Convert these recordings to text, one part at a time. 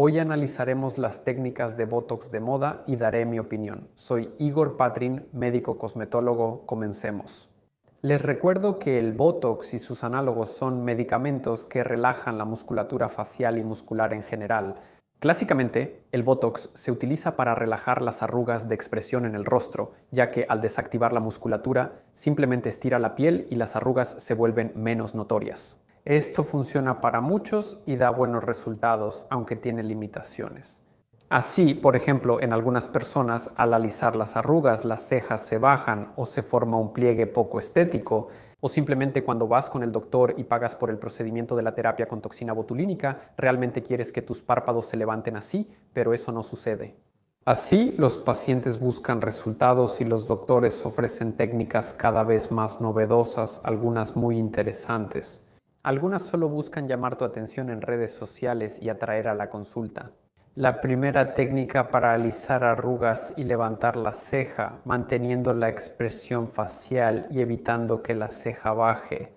Hoy analizaremos las técnicas de Botox de moda y daré mi opinión. Soy Igor Patrin, médico cosmetólogo. Comencemos. Les recuerdo que el Botox y sus análogos son medicamentos que relajan la musculatura facial y muscular en general. Clásicamente, el Botox se utiliza para relajar las arrugas de expresión en el rostro, ya que al desactivar la musculatura, simplemente estira la piel y las arrugas se vuelven menos notorias. Esto funciona para muchos y da buenos resultados, aunque tiene limitaciones. Así, por ejemplo, en algunas personas, al alisar las arrugas, las cejas se bajan o se forma un pliegue poco estético, o simplemente cuando vas con el doctor y pagas por el procedimiento de la terapia con toxina botulínica, realmente quieres que tus párpados se levanten así, pero eso no sucede. Así, los pacientes buscan resultados y los doctores ofrecen técnicas cada vez más novedosas, algunas muy interesantes. Algunas solo buscan llamar tu atención en redes sociales y atraer a la consulta. La primera técnica para alisar arrugas y levantar la ceja, manteniendo la expresión facial y evitando que la ceja baje.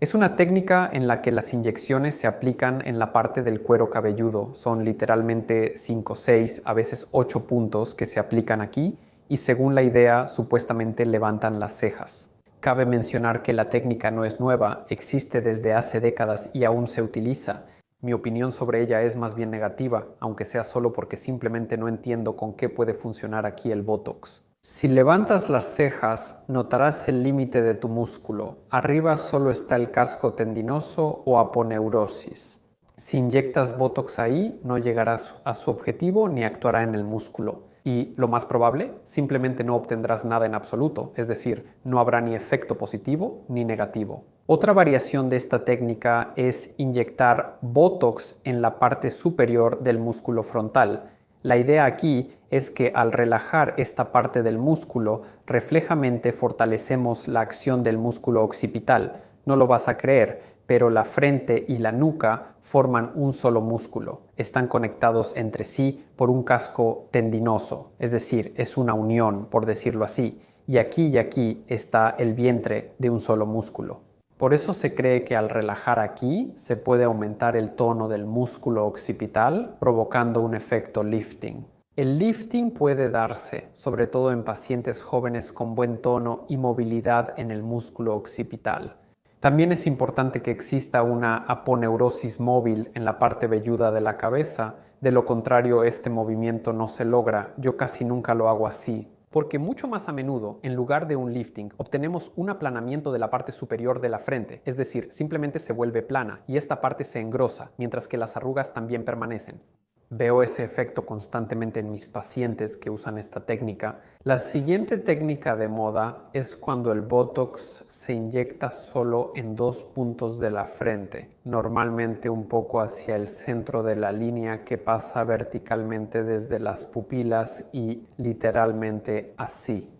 Es una técnica en la que las inyecciones se aplican en la parte del cuero cabelludo. Son literalmente 5, 6, a veces 8 puntos que se aplican aquí y según la idea supuestamente levantan las cejas. Cabe mencionar que la técnica no es nueva, existe desde hace décadas y aún se utiliza. Mi opinión sobre ella es más bien negativa, aunque sea solo porque simplemente no entiendo con qué puede funcionar aquí el Botox. Si levantas las cejas, notarás el límite de tu músculo. Arriba solo está el casco tendinoso o aponeurosis. Si inyectas Botox ahí, no llegarás a su objetivo ni actuará en el músculo. Y lo más probable, simplemente no obtendrás nada en absoluto, es decir, no habrá ni efecto positivo ni negativo. Otra variación de esta técnica es inyectar Botox en la parte superior del músculo frontal. La idea aquí es que al relajar esta parte del músculo, reflejamente fortalecemos la acción del músculo occipital. No lo vas a creer, pero la frente y la nuca forman un solo músculo. Están conectados entre sí por un casco tendinoso, es decir, es una unión, por decirlo así. Y aquí está el vientre de un solo músculo. Por eso se cree que al relajar aquí se puede aumentar el tono del músculo occipital, provocando un efecto lifting. El lifting puede darse, sobre todo en pacientes jóvenes con buen tono y movilidad en el músculo occipital. También es importante que exista una aponeurosis móvil en la parte velluda de la cabeza, de lo contrario este movimiento no se logra, yo casi nunca lo hago así. Porque mucho más a menudo, en lugar de un lifting, obtenemos un aplanamiento de la parte superior de la frente, es decir, simplemente se vuelve plana y esta parte se engrosa, mientras que las arrugas también permanecen. Veo ese efecto constantemente en mis pacientes que usan esta técnica. La siguiente técnica de moda es cuando el Botox se inyecta solo en 2 puntos de la frente, normalmente un poco hacia el centro de la línea que pasa verticalmente desde las pupilas y literalmente así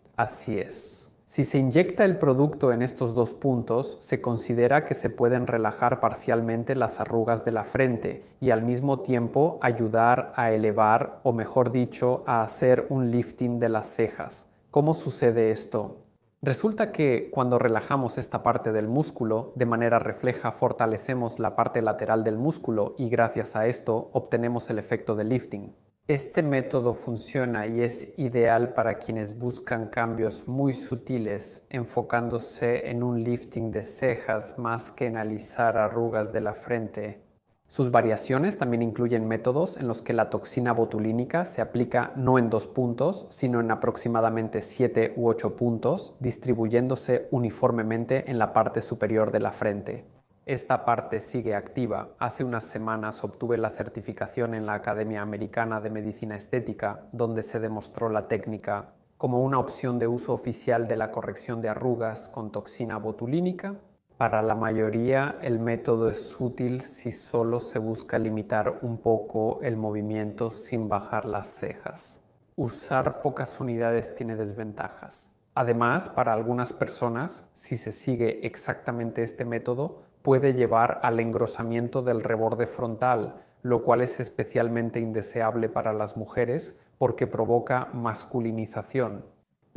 es. Si se inyecta el producto en estos 2 puntos, se considera que se pueden relajar parcialmente las arrugas de la frente y al mismo tiempo ayudar a elevar, o mejor dicho, a hacer un lifting de las cejas. ¿Cómo sucede esto? Resulta que cuando relajamos esta parte del músculo, de manera refleja fortalecemos la parte lateral del músculo y gracias a esto obtenemos el efecto de lifting. Este método funciona y es ideal para quienes buscan cambios muy sutiles, enfocándose en un lifting de cejas más que en alisar arrugas de la frente. Sus variaciones también incluyen métodos en los que la toxina botulínica se aplica no en 2 puntos, sino en aproximadamente 7 u 8 puntos, distribuyéndose uniformemente en la parte superior de la frente. Esta parte sigue activa. Hace unas semanas obtuve la certificación en la Academia Americana de Medicina Estética, donde se demostró la técnica como una opción de uso oficial de la corrección de arrugas con toxina botulínica. Para la mayoría, el método es útil si solo se busca limitar un poco el movimiento sin bajar las cejas. Usar pocas unidades tiene desventajas. Además, para algunas personas, si se sigue exactamente este método, puede llevar al engrosamiento del reborde frontal, lo cual es especialmente indeseable para las mujeres porque provoca masculinización.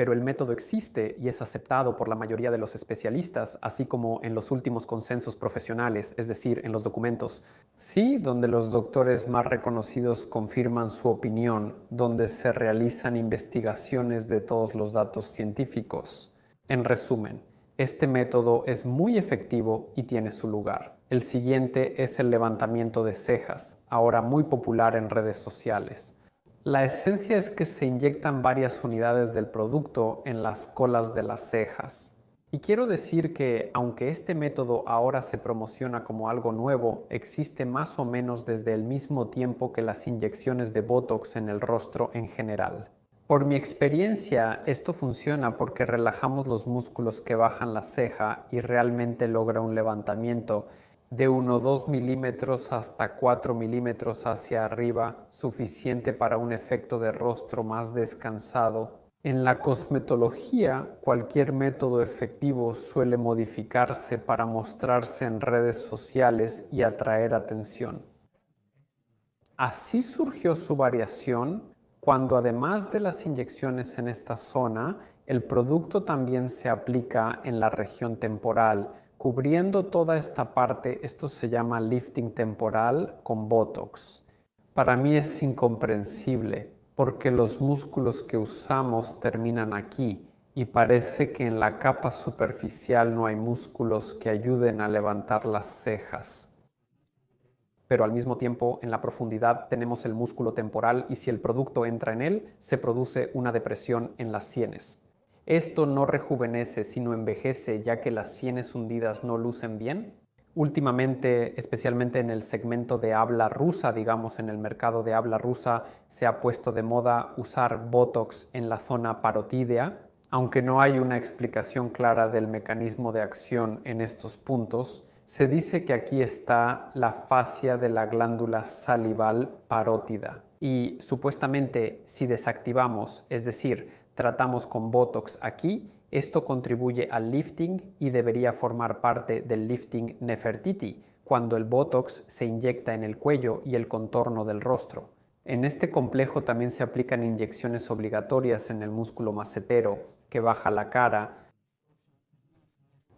pero el método existe y es aceptado por la mayoría de los especialistas, así como en los últimos consensos profesionales, es decir, en los documentos. Sí, donde los doctores más reconocidos confirman su opinión, donde se realizan investigaciones de todos los datos científicos. En resumen, este método es muy efectivo y tiene su lugar. El siguiente es el levantamiento de cejas, ahora muy popular en redes sociales. La esencia es que se inyectan varias unidades del producto en las colas de las cejas. Y quiero decir que, aunque este método ahora se promociona como algo nuevo, existe más o menos desde el mismo tiempo que las inyecciones de Botox en el rostro en general. Por mi experiencia, esto funciona porque relajamos los músculos que bajan la ceja y realmente logra un levantamiento de 1 o 2 milímetros hasta 4 milímetros hacia arriba, suficiente para un efecto de rostro más descansado. En la cosmetología, cualquier método efectivo suele modificarse para mostrarse en redes sociales y atraer atención. Así surgió su variación cuando, además de las inyecciones en esta zona, el producto también se aplica en la región temporal, cubriendo toda esta parte. Esto se llama lifting temporal con Botox. Para mí es incomprensible porque los músculos que usamos terminan aquí y parece que en la capa superficial no hay músculos que ayuden a levantar las cejas. Pero al mismo tiempo en la profundidad tenemos el músculo temporal y si el producto entra en él, se produce una depresión en las sienes. Esto no rejuvenece, sino envejece, ya que las sienes hundidas no lucen bien. Últimamente, especialmente en el segmento de habla rusa, digamos en el mercado de habla rusa, se ha puesto de moda usar Botox en la zona parotídea, aunque no hay una explicación clara del mecanismo de acción en estos puntos. Se dice que aquí está la fascia de la glándula salival parótida y supuestamente si desactivamos, es decir, tratamos con Botox aquí, esto contribuye al lifting y debería formar parte del lifting Nefertiti, cuando el Botox se inyecta en el cuello y el contorno del rostro. En este complejo también se aplican inyecciones obligatorias en el músculo macetero, que baja la cara.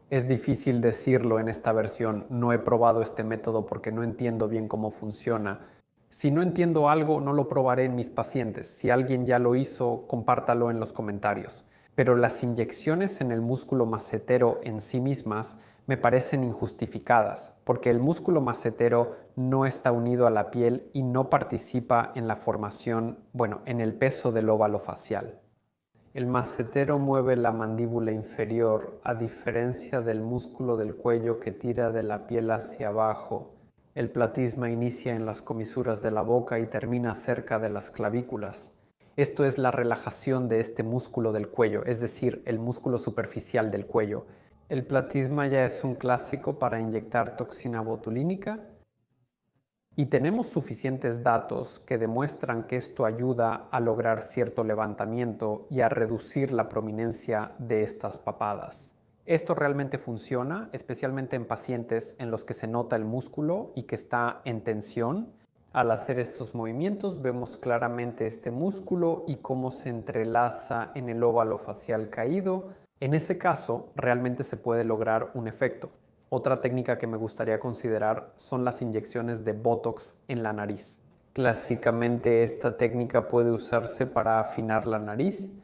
Es difícil decirlo en esta versión, no he probado este método porque no entiendo bien cómo funciona. Si no entiendo algo, no lo probaré en mis pacientes. Si alguien ya lo hizo, compártalo en los comentarios. Pero las inyecciones en el músculo macetero en sí mismas me parecen injustificadas, porque el músculo macetero no está unido a la piel y no participa en la formación, en el peso del óvalo facial. El macetero mueve la mandíbula inferior, a diferencia del músculo del cuello que tira de la piel hacia abajo. El platisma inicia en las comisuras de la boca y termina cerca de las clavículas. Esto es la relajación de este músculo del cuello, es decir, el músculo superficial del cuello. El platisma ya es un clásico para inyectar toxina botulínica. Y tenemos suficientes datos que demuestran que esto ayuda a lograr cierto levantamiento y a reducir la prominencia de estas papadas. Esto realmente funciona, especialmente en pacientes en los que se nota el músculo y que está en tensión. Al hacer estos movimientos vemos claramente este músculo y cómo se entrelaza en el óvalo facial caído. En ese caso, realmente se puede lograr un efecto. Otra técnica que me gustaría considerar son las inyecciones de Botox en la nariz. Clásicamente esta técnica puede usarse para afinar la nariz.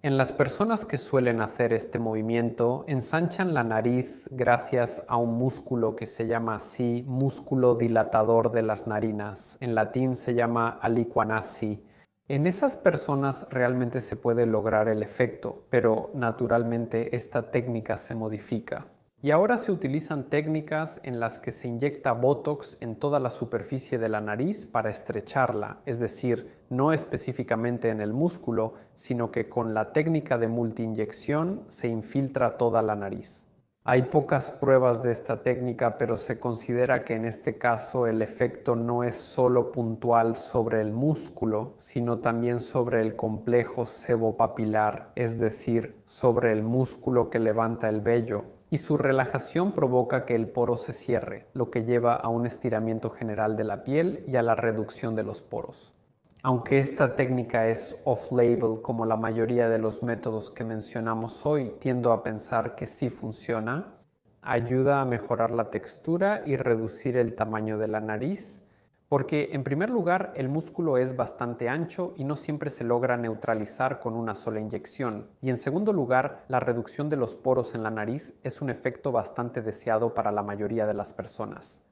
En las personas que suelen hacer este movimiento, ensanchan la nariz gracias a un músculo que se llama así, músculo dilatador de las narinas. En latín se llama aliquanasi. En esas personas realmente se puede lograr el efecto, pero naturalmente esta técnica se modifica. Y ahora se utilizan técnicas en las que se inyecta Botox en toda la superficie de la nariz para estrecharla, es decir, no específicamente en el músculo, sino que con la técnica de multiinyección se infiltra toda la nariz. Hay pocas pruebas de esta técnica, pero se considera que en este caso el efecto no es solo puntual sobre el músculo, sino también sobre el complejo sebopapilar, es decir, sobre el músculo que levanta el vello, y su relajación provoca que el poro se cierre, lo que lleva a un estiramiento general de la piel y a la reducción de los poros. Aunque esta técnica es off-label como la mayoría de los métodos que mencionamos hoy, tiendo a pensar que sí funciona. Ayuda a mejorar la textura y reducir el tamaño de la nariz, porque en primer lugar el músculo es bastante ancho y no siempre se logra neutralizar con una sola inyección. Y en segundo lugar, la reducción de los poros en la nariz es un efecto bastante deseado para la mayoría de las personas.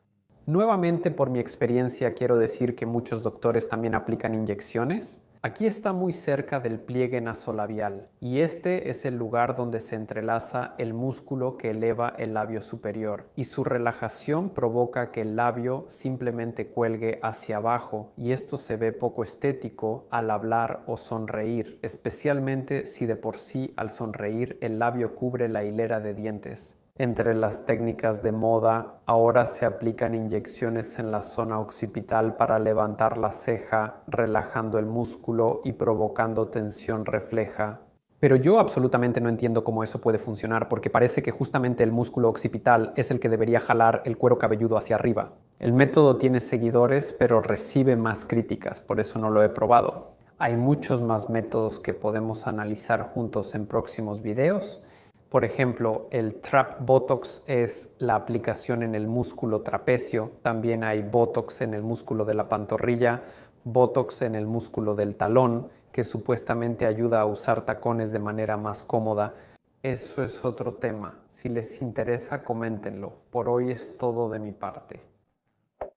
Nuevamente, por mi experiencia, quiero decir que muchos doctores también aplican inyecciones. Aquí está muy cerca del pliegue nasolabial y este es el lugar donde se entrelaza el músculo que eleva el labio superior y su relajación provoca que el labio simplemente cuelgue hacia abajo y esto se ve poco estético al hablar o sonreír, especialmente si de por sí al sonreír el labio cubre la hilera de dientes. Entre las técnicas de moda, ahora se aplican inyecciones en la zona occipital para levantar la ceja, relajando el músculo y provocando tensión refleja. Pero yo absolutamente no entiendo cómo eso puede funcionar porque parece que justamente el músculo occipital es el que debería jalar el cuero cabelludo hacia arriba. El método tiene seguidores, pero recibe más críticas, por eso no lo he probado. Hay muchos más métodos que podemos analizar juntos en próximos videos. Por ejemplo, el Trap Botox es la aplicación en el músculo trapecio. También hay Botox en el músculo de la pantorrilla, Botox en el músculo del talón, que supuestamente ayuda a usar tacones de manera más cómoda. Eso es otro tema. Si les interesa, coméntenlo. Por hoy es todo de mi parte.